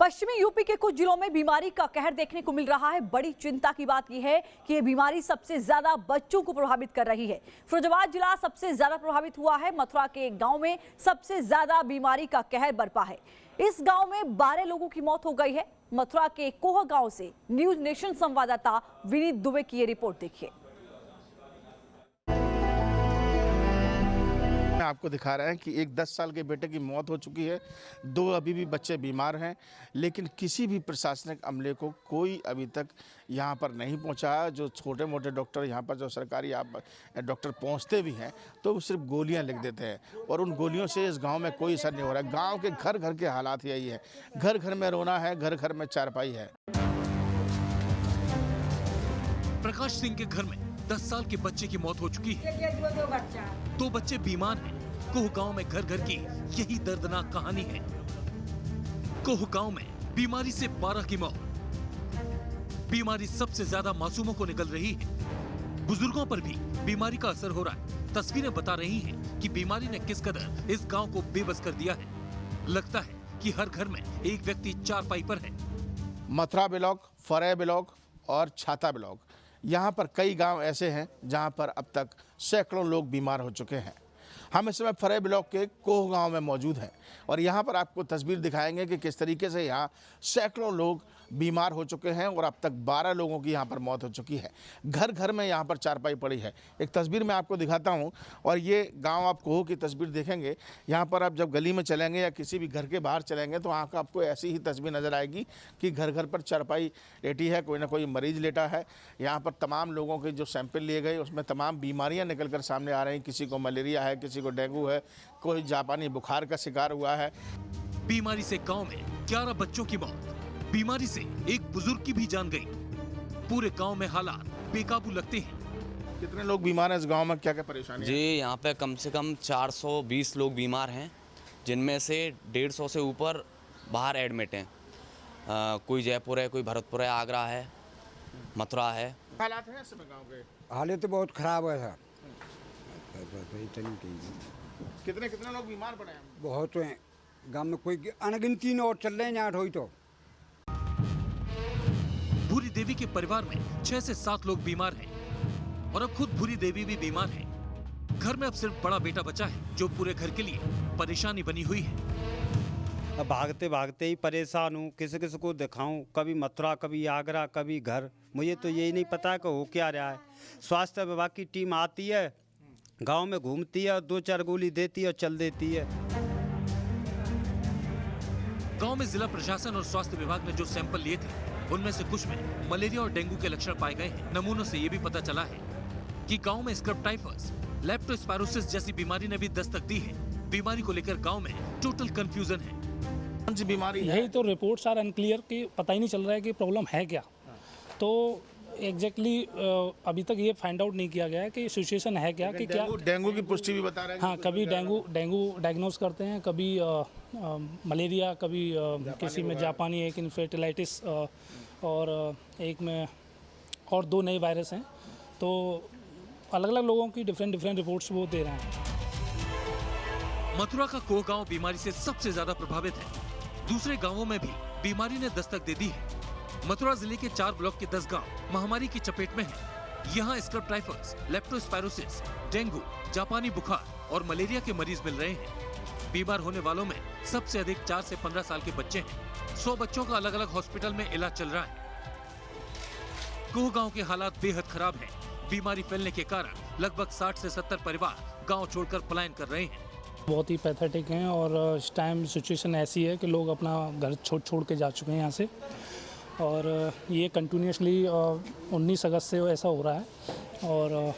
पश्चिमी यूपी के कुछ जिलों में बीमारी का कहर देखने को मिल रहा है। बड़ी चिंता की बात यह है कि ये बीमारी सबसे ज्यादा बच्चों को प्रभावित कर रही है। फिरोजाबाद जिला सबसे ज्यादा प्रभावित हुआ है। मथुरा के एक गांव में सबसे ज्यादा बीमारी का कहर बरपा है। इस गांव में 12 लोगों की मौत हो गई है। मथुरा के कोह गांव से न्यूज नेशन संवाददाता विनीत दुबे की ये रिपोर्ट देखिए। आपको दिखा रहे हैं कि एक 10 साल के बेटे की मौत हो चुकी है। 2 अभी भी बच्चे बीमार हैं, लेकिन किसी भी प्रशासनिक अमले को कोई अभी तक यहाँ पर नहीं पहुँचा है। जो छोटे मोटे डॉक्टर यहाँ पर जो सरकारी डॉक्टर पहुँचते भी हैं तो वो सिर्फ गोलियाँ लिख देते हैं और उन गोलियों से इस गांव में कोई असर नहीं हो रहा है। गाँव के घर घर के हालात यही है। घर घर में रोना है, घर घर में चारपाई है। प्रकाश सिंह के घर में 10 साल के बच्चे की मौत हो चुकी है। 2 बच्चे बीमार हैं। कोह गांव में घर घर की यही दर्दनाक कहानी है। कोह गांव में बीमारी से 12 की मौत। बीमारी सबसे ज्यादा मासूमों को निकल रही है। बुजुर्गों पर भी बीमारी का असर हो रहा है। तस्वीरें बता रही हैं कि बीमारी ने किस कदर इस गांव को बेबस कर दिया है। लगता है कि हर घर में एक व्यक्ति चारपाई पर है। मथुरा ब्लॉक, फरह ब्लॉक और छाता ब्लॉक, यहाँ पर कई गांव ऐसे हैं जहाँ पर अब तक सैकड़ों लोग बीमार हो चुके हैं। हम इस समय फरह ब्लॉक के कोह गांव में मौजूद हैं और यहाँ पर आपको तस्वीर दिखाएंगे कि किस तरीके से यहाँ सैकड़ों लोग बीमार हो चुके हैं और अब तक 12 लोगों की यहाँ पर मौत हो चुकी है। घर घर में यहाँ पर चारपाई पड़ी है। एक तस्वीर मैं आपको दिखाता हूँ और ये गांव आप कोह की तस्वीर देखेंगे। यहाँ पर आप जब गली में चलेंगे या किसी भी घर के बाहर चलेंगे तो वहाँ का आपको ऐसी ही तस्वीर नज़र आएगी कि घर घर पर चारपाई लेटी है, कोई ना कोई मरीज लेटा है। यहाँ पर तमाम लोगों के जो सैंपल लिए गए उसमें तमाम बीमारियाँ निकल कर सामने आ रही हैं। किसी को मलेरिया है, किसी को डेंगू है, कोई जापानी बुखार का शिकार हुआ है। बीमारी से गांव में 11 बच्चों की मौत। बीमारी से एक बुजुर्ग की भी जान गई। पूरे गांव में हालात बेकाबू लगते हैं। कितने लोग बीमार हैं इस गांव में, क्या क्या परेशानी जी? यहाँ पे कम से कम 420 लोग बीमार हैं, जिनमें से 150 से ऊपर बाहर एडमिट हैं। कोई जयपुर है, कोई भरतपुर है, आगरा है, मथुरा है। हालात हैं इस गांव के? हालत तो बहुत खराब है सर। कितने कितने लोग बीमार पड़े हैं? बहुत हैं गांव में, कोई अनगिनती और चल रहे हैं यहाँ ठोई तो। भूरी देवी के परिवार में 6 से 7 लोग बीमार हैं और अब खुद भूरी देवी भी बीमार है। घर में अब सिर्फ बड़ा बेटा बचा है जो पूरे घर के लिए परेशानी बनी हुई है। अब भागते भागते ही परेशान हूँ। किसी किसी को दिखाऊं, कभी मथुरा, कभी आगरा, कभी घर। मुझे तो यही नहीं पता कि हो क्या रहा है। स्वास्थ्य विभाग की टीम आती है, गांव में घूमती है और 2-4 गोली देती है और चल देती है। गांव में जिला प्रशासन और स्वास्थ्य विभाग ने जो सैंपल लिए थे उनमें से कुछ में मलेरिया और डेंगू के लक्षण पाए गए हैं। नमूनों से ये भी पता चला है कि गांव में स्क्रब टाइफस, लेप्टोस्पायरोसिस जैसी बीमारी ने भी दस्तक दी है। बीमारी को लेकर गांव में टोटल कंफ्यूजन है। कौन सी बीमारी? यही तो रिपोर्ट्स आर अनक्लियर कि पता ही नहीं चल रहा है कि प्रॉब्लम है क्या। तो एग्जैक्टली अभी तक ये फाइंड आउट नहीं किया गया है कि सिचुएशन है क्या, कि क्या डेंगू की पुष्टि भी बता रहे हैं। हाँ, कभी डेंगू डायग्नोस करते हैं, कभी मलेरिया, कभी किसी में जापानी, एक इन्फेटिलाइटिस और एक में और 2 नए वायरस हैं। तो अलग अलग लोगों की डिफरेंट रिपोर्ट्स वो दे रहे हैं। मथुरा का कोह गांव बीमारी से सबसे ज्यादा प्रभावित है। दूसरे गांवों में भी बीमारी ने दस्तक दे दी है। मथुरा जिले के 4 ब्लॉक के 10 गांव महामारी की चपेट में हैं। यहाँ स्क्रब टाइफस, लेप्टोस्पायरोसिस, डेंगू, जापानी बुखार और मलेरिया के मरीज मिल रहे हैं। बीमार होने वालों में सबसे अधिक 4 से 15 साल के बच्चे हैं। 100 बच्चों का अलग अलग हॉस्पिटल में इलाज चल रहा है। कोह गांव के हालात बेहद खराब हैं। बीमारी फैलने के कारण लगभग 60 से 70 परिवार गांव छोड़कर पलायन कर रहे हैं। बहुत ही पैथेटिक हैं और इस टाइम सिचुएशन ऐसी है कि लोग अपना घर छोड़ के जा चुके हैं यहाँ से। और ये कंटिन्यूसली 19 अगस्त से ऐसा हो रहा है और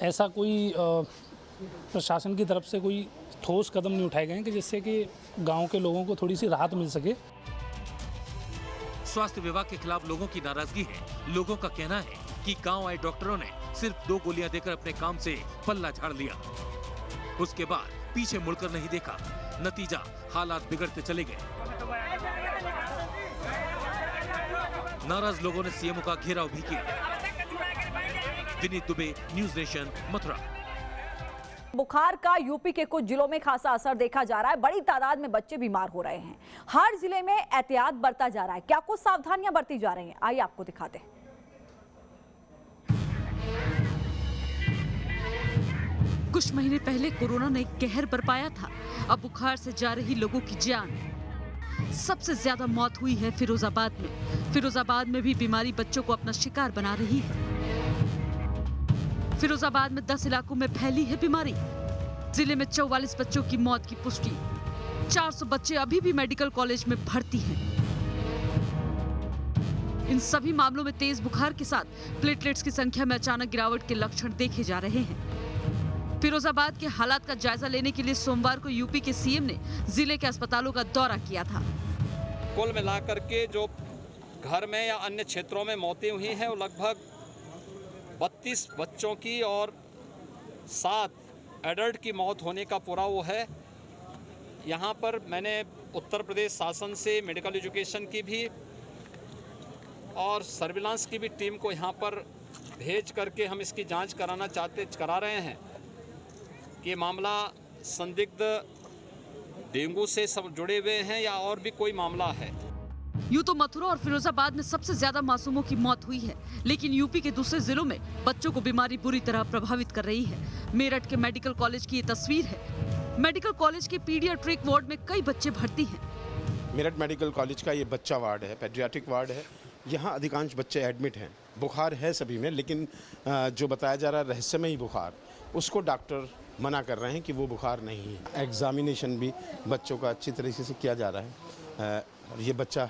ऐसा कोई प्रशासन की तरफ से कोई ठोस कदम नहीं उठाए गए हैं कि जिससे कि गांव के लोगों को थोड़ी सी राहत मिल सके। स्वास्थ्य विभाग के खिलाफ लोगों की नाराजगी है। लोगों का कहना है कि गांव आए डॉक्टरों ने सिर्फ 2 गोलियां देकर अपने काम से पल्ला झाड़ लिया। उसके बाद पीछे मुड़कर नहीं देखा। नतीजा, हालात बिगड़ते चले गए। नाराज लोगों ने सीएम का घेराव भी किया। Vineet Dubey, news nation, Mathura. बुखार का यूपी के कुछ जिलों में खासा असर देखा जा रहा है। बड़ी तादाद में बच्चे बीमार हो रहे हैं। हर जिले में एहतियात बरता जा रहा है। क्या कुछ सावधानियां बरती जा रही हैं, आइए आपको दिखाते हैं। कुछ महीने पहले कोरोना ने कहर बरपाया था। अब बुखार से जा रही लोगों की जान। सबसे ज्यादा मौत हुई है फिरोजाबाद में। फिरोजाबाद में भी बीमारी बच्चों को अपना शिकार बना रही है। फिरोजाबाद में 10 इलाकों में फैली है बीमारी। जिले में 44 बच्चों की मौत की पुष्टि। 400 बच्चे अभी भी मेडिकल कॉलेज में भर्ती हैं। इन सभी मामलों में तेज बुखार के साथ प्लेटलेट्स की संख्या में अचानक गिरावट के लक्षण देखे जा रहे हैं। फिरोजाबाद के हालात का जायजा लेने के लिए सोमवार को यूपी के सीएम ने जिले के अस्पतालों का दौरा किया था। कुल मिलाकर के जो घर में या अन्य क्षेत्रों में मौतें हुई हैं वो लगभग 32 बच्चों की और 7 एडल्ट की मौत होने का पूरा वो है। यहाँ पर मैंने उत्तर प्रदेश शासन से मेडिकल एजुकेशन की भी और सर्विलांस की भी टीम को यहाँ पर भेज करके हम इसकी जांच करा रहे हैं कि मामला संदिग्ध डेंगू से सब जुड़े हुए हैं या और भी कोई मामला है। यूं तो मथुरा और फिरोजाबाद में सबसे ज्यादा मासूमों की मौत हुई है, लेकिन यूपी के दूसरे जिलों में बच्चों को बीमारी बुरी तरह प्रभावित कर रही है। मेरठ के मेडिकल कॉलेज की ये तस्वीर है। मेडिकल कॉलेज के पीडियाट्रिक वार्ड में कई बच्चे भर्ती हैं। मेरठ मेडिकल कॉलेज का ये बच्चा वार्ड है, पेडियाट्रिक वार्ड है। यहाँ अधिकांश बच्चे एडमिट हैं। बुखार है सभी में, लेकिन जो बताया जा रहा है रहस्यमयी बुखार, उसको डॉक्टर मना कर रहे हैं कि वो बुखार नहीं है। एग्जामिनेशन भी बच्चों का अच्छी तरीके से किया जा रहा है। ये बच्चा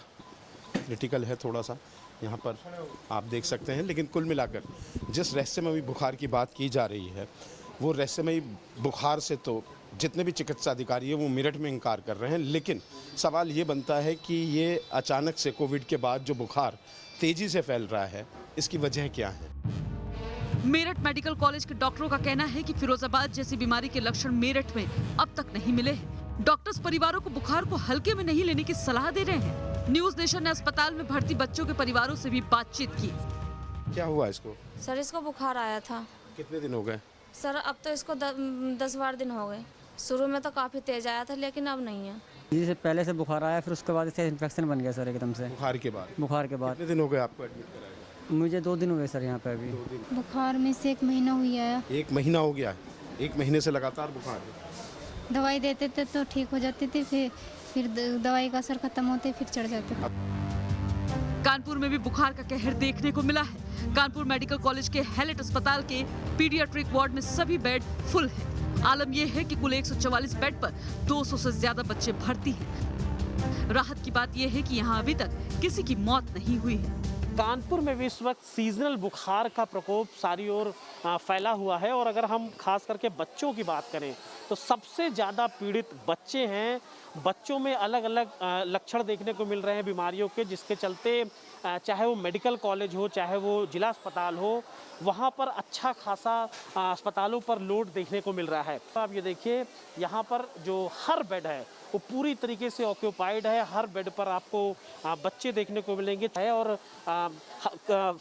क्रिटिकल है थोड़ा सा, यहाँ पर आप देख सकते हैं। लेकिन कुल मिलाकर जिस रहस्यमयी बुखार की बात की जा रही है, वो रहस्यमयी बुखार से तो जितने भी चिकित्सा अधिकारी हैं वो मेरठ में इनकार कर रहे हैं। लेकिन सवाल ये बनता है कि ये अचानक से कोविड के बाद जो बुखार तेज़ी से फैल रहा है, इसकी वजह क्या है? मेरठ मेडिकल कॉलेज के डॉक्टरों का कहना है कि फिरोजाबाद जैसी बीमारी के लक्षण मेरठ में अब तक नहीं मिले हैं। डॉक्टर्स परिवारों को बुखार को हल्के में नहीं लेने की सलाह दे रहे हैं। न्यूज नेशन ने अस्पताल में भर्ती बच्चों के परिवारों से भी बातचीत की। क्या हुआ इसको? सर इसको बुखार आया था। कितने दिन हो गए? सर अब तो इसको 10-12 दिन हो गए। शुरू में तो काफ़ी तेज आया था, लेकिन अब नहीं है। जी पहले से बुखार आया, फिर उसके बाद इससे इन्फेक्शन बन गया सर एकदम से। बुखार के बाद? बुखार के बाद। कितने दिन हो गए आपको एडमिट कराया? मुझे 2 दिन हुए सर यहाँ पे अभी। बुखार में से 1 महीना हुई आया। 1 महीना हो गया? 1 महीने से लगातार बुखार है? दवाई देते थे तो ठीक हो जाती थी, फिर दवाई का असर खत्म होते फिर चढ़ जाते। कानपुर में भी बुखार का कहर देखने को मिला है। कानपुर मेडिकल कॉलेज के हैलेट अस्पताल के पीडियाट्रिक वार्ड में सभी बेड फुल है। आलम यह है कि कुल 144 बेड पर 200 से ज्यादा बच्चे भर्ती हैं। राहत की बात यह है कि यहाँ अभी तक किसी की मौत नहीं हुई है। कानपुर में भी इस वक्त सीजनल बुखार का प्रकोप सारी ओर फैला हुआ है। और अगर हम खास करके बच्चों की बात करें तो सबसे ज़्यादा पीड़ित बच्चे हैं। बच्चों में अलग अलग लक्षण देखने को मिल रहे हैं बीमारियों के, जिसके चलते चाहे वो मेडिकल कॉलेज हो, चाहे वो जिला अस्पताल हो, वहाँ पर अच्छा खासा अस्पतालों पर लोड देखने को मिल रहा है। आप ये देखिए, यहाँ पर जो हर बेड है वो पूरी तरीके से ऑक्यूपाइड है। हर बेड पर आपको बच्चे देखने को मिलेंगे और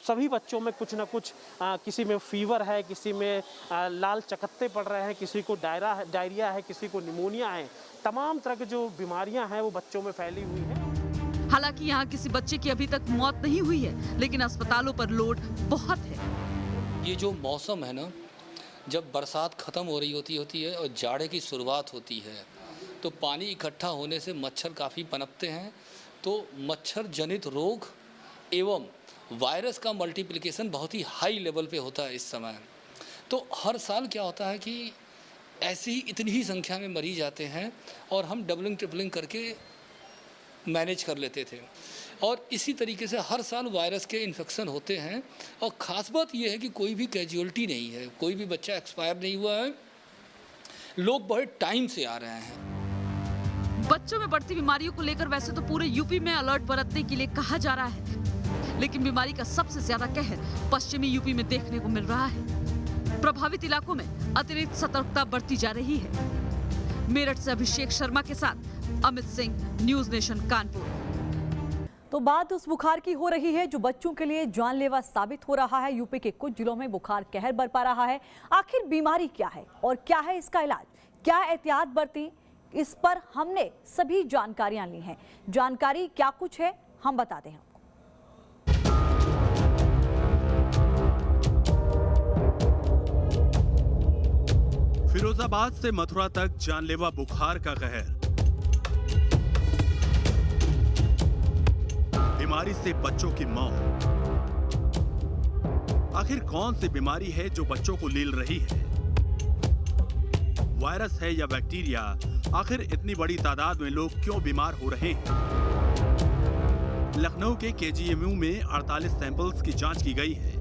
सभी बच्चों में कुछ ना कुछ, किसी में फीवर है, किसी में लाल चकत्ते पड़ रहे हैं, किसी को डायरिया है, किसी को निमोनिया है। तमाम तरह की जो बीमारियां हैं वो बच्चों में फैली हुई हैं। हालांकि यहाँ किसी बच्चे की अभी तक मौत नहीं हुई है, लेकिन अस्पतालों पर लोड बहुत है। ये जो मौसम है ना, जब बरसात खत्म हो रही होती है और जाड़े की शुरुआत होती है, तो पानी इकट्ठा होने से मच्छर काफ़ी पनपते हैं। तो मच्छर जनित रोग एवं वायरस का मल्टीप्लिकेशन बहुत ही हाई लेवल पे होता है इस समय। तो हर साल क्या होता है कि ऐसी ही इतनी ही संख्या में मरीज आते हैं और हम डबलिंग ट्रिपलिंग करके मैनेज कर लेते थे। और इसी तरीके से हर साल वायरस के इन्फेक्शन होते हैं। और ख़ास बात यह है कि कोई भी कैजुअल्टी नहीं है, कोई भी बच्चा एक्सपायर नहीं हुआ है। लोग बड़े टाइम से आ रहे हैं। बच्चों में बढ़ती बीमारियों को लेकर वैसे तो पूरे यूपी में अलर्ट बरतने के लिए कहा जा रहा है, लेकिन बीमारी का सबसे ज्यादा कहर पश्चिमी यूपी में देखने को मिल रहा है। प्रभावित इलाकों में अतिरिक्त सतर्कता बरती जा रही है। मेरठ से अभिषेक शर्मा के साथ अमित सिंह, न्यूज नेशन कानपुर। तो बात उस बुखार की हो रही है जो बच्चों के लिए जानलेवा साबित हो रहा है। यूपी के कुछ जिलों में बुखार कहर बरपा रहा है। आखिर बीमारी क्या है और क्या है इसका इलाज, क्या एहतियात बरतें, इस पर हमने सभी जानकारियां ली हैं। जानकारी क्या कुछ है हम बताते हैं। फिरोजाबाद से मथुरा तक जानलेवा बुखार का कहर। बीमारी से बच्चों की मौत। आखिर कौन सी बीमारी है जो बच्चों को लील रही है? वायरस है या बैक्टीरिया? आखिर इतनी बड़ी तादाद में लोग क्यों बीमार हो रहे हैं? लखनऊ के केजीएमयू में 48 सैंपल्स की जांच की गई है।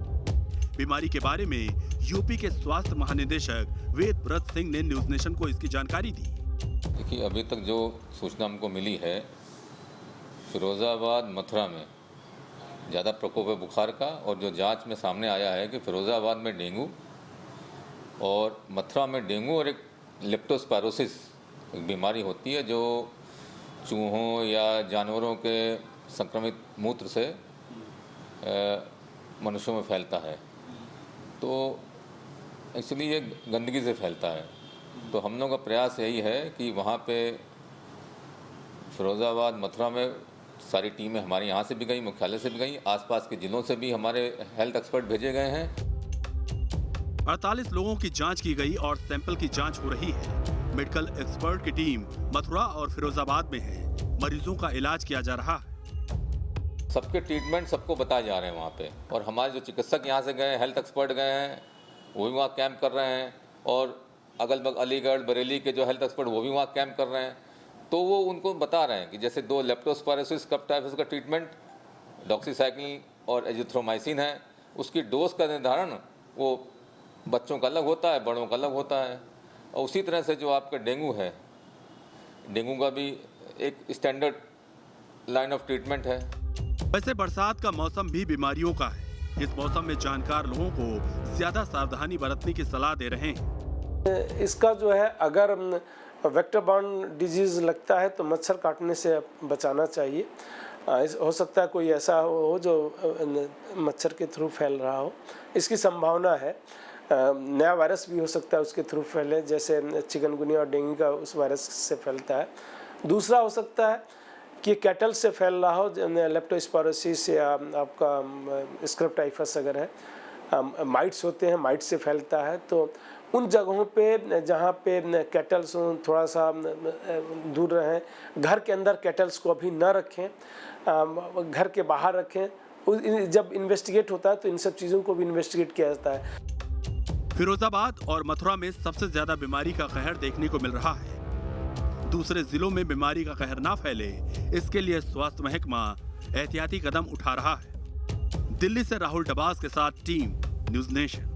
बीमारी के बारे में यूपी के स्वास्थ्य महानिदेशक वेद व्रत सिंह ने न्यूज नेशन को इसकी जानकारी दी। देखिए, अभी तक जो सूचना हमको मिली है, फिरोजाबाद मथुरा में ज़्यादा प्रकोप है बुखार का, और जो जांच में सामने आया है कि फिरोजाबाद में डेंगू और मथुरा में डेंगू और एक लेप्टोस्पायरोसिस एक बीमारी होती है जो चूहों या जानवरों के संक्रमित मूत्र से मनुष्यों में फैलता है। तो एक्चुअली ये गंदगी से फैलता है। तो हम लोग का प्रयास यही है कि वहाँ पे फिरोजाबाद मथुरा में सारी टीमें हमारी यहाँ से भी गई, मुख्यालय से भी गई, आसपास के जिलों से भी हमारे हेल्थ एक्सपर्ट भेजे गए हैं। 48 लोगों की जांच की गई और सैंपल की जांच हो रही है। मेडिकल एक्सपर्ट की टीम मथुरा और फिरोजाबाद में है। मरीजों का इलाज किया जा रहा है। सबके ट्रीटमेंट सबको बताए जा रहे हैं वहाँ पे, और हमारे जो चिकित्सक यहाँ से गए, हेल्थ एक्सपर्ट गए हैं, वो भी वहाँ कैंप कर रहे हैं, और अगल बगल अलीगढ़ बरेली के जो हेल्थ एक्सपर्ट वो भी वहाँ कैंप कर रहे हैं। तो वो उनको बता रहे हैं कि जैसे 2 लेप्टोस्पायरोसिस कफ टाइफस का ट्रीटमेंट डॉक्सीसाइक्लिन और एजिथ्रोमाइसिन है, उसकी डोज का निर्धारण वो बच्चों का अलग होता है, बड़ों का अलग होता है। और उसी तरह से जो आपका डेंगू है, डेंगू का भी एक स्टैंडर्ड लाइन ऑफ ट्रीटमेंट है। वैसे बरसात का मौसम भी बीमारियों का है। इस मौसम में जानकार लोगों को ज्यादा सावधानी बरतने की सलाह दे रहे हैं। इसका जो है, अगर वेक्टर बॉर्न डिजीज लगता है तो मच्छर काटने से बचाना चाहिए। हो सकता है कोई ऐसा हो जो मच्छर के थ्रू फैल रहा हो, इसकी संभावना है। नया वायरस भी हो सकता है उसके थ्रू फैले, जैसे चिकनगुनिया और डेंगू का उस वायरस से फैलता है। दूसरा हो सकता है कि कैटल से फैल रहा हो, लेप्टोस्पायरोसिस या आपका स्क्रब टाइफस अगर है, माइट्स होते हैं, माइट्स से फैलता है। तो उन जगहों पे जहाँ पे कैटल्स हों थोड़ा सा दूर रहें। घर के अंदर कैटल्स को अभी न रखें, घर के बाहर रखें। जब इन्वेस्टिगेट होता है तो इन सब चीज़ों को भी इन्वेस्टिगेट किया जाता है। फिरोजाबाद और मथुरा में सबसे ज्यादा बीमारी का कहर देखने को मिल रहा है। दूसरे जिलों में बीमारी का कहर ना फैले, इसके लिए स्वास्थ्य महकमा एहतियाती कदम उठा रहा है। दिल्ली से राहुल डबास के साथ टीम न्यूज नेशन।